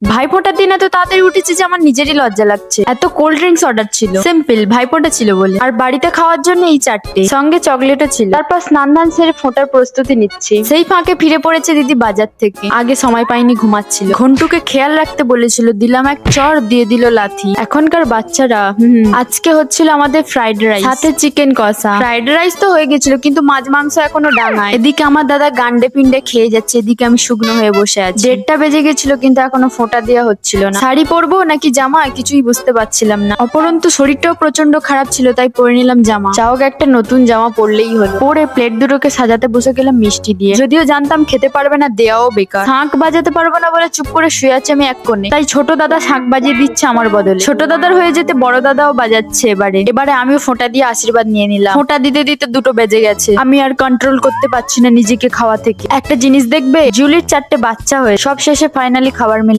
ভাইফোঁটার দিন এত তাড়াতাড়ি উঠেছি যে আমার নিজেরই লজ্জা লাগছে। এত কোল্ড ড্রিঙ্কস অর্ডার ছিল, সিম্পল ভাইফোঁটা ছিল বলে, আর বাড়িতে খাওয়ার জন্য এই চারটে, সঙ্গে চকলেটও ছিল। তারপর স্নান ধান সেরে ফোঁটার প্রস্তুতি নিচ্ছি, সেই ফাঁকে ফিরে পড়েছে দিদি বাজার থেকে। আগে সময় পাইনি, ঘুমাচ্ছিল। ঘন্টুকে খেয়াল রাখতে বলেছিল, দিলাম এক চর, দিয়ে দিল লাথি। এখনকার বাচ্চারা। আজকে হচ্ছিল আমাদের ফ্রাইড রাইস, সাথে চিকেন কষা। ফ্রাইড রাইস তো হয়ে গেছিল, কিন্তু মাছ মাংস এখনো ডাঙায়। এদিকে আমার দাদা গান্ডে পিন্ডে খেয়ে যাচ্ছে, এদিকে আমি শুকনো হয়ে বসে আছি। 1:30 বেজে গেছিল, কিন্তু এখনো ফোঁটা দেওয়া হচ্ছিল না। শাড়ি পরবো নাকি জামা কিছুই বুঝতে পারছিলাম না। অপরন্তু শরীরটাও প্রচন্ড খারাপ ছিল, তাই পরে নিলাম জামা। চাওক একটা নতুন জামা পরলেই হলো। পরে প্লেট দুটোকে সাজাতে বসে গেলাম মিষ্টি দিয়ে। যদিও জানতাম খেতে পারবে না, দেওয়াও বেকার। শাঁখ বাজাতে পারবো না বলে চুপ করে শুয়ে আছে আমি এক কোণে। তাই ছোট দাদা শাঁখ বাজিয়ে দিচ্ছে আমার বদলে। ছোট দাদার হয়ে যেতে বড় দাদাও বাজাচ্ছে। এবারে আমিও ফোঁটা দিয়ে আশীর্বাদ নিয়ে নিলাম। ফোঁটা দিতে দিতে 2টো বেজে গেছে। আমি আর কন্ট্রোল করতে পারছি না নিজেকে খাওয়া থেকে। একটা জিনিস দেখবে, জুলির 4টে বাচ্চা হয়ে সব শেষে ফাইনালি খাবার মিলে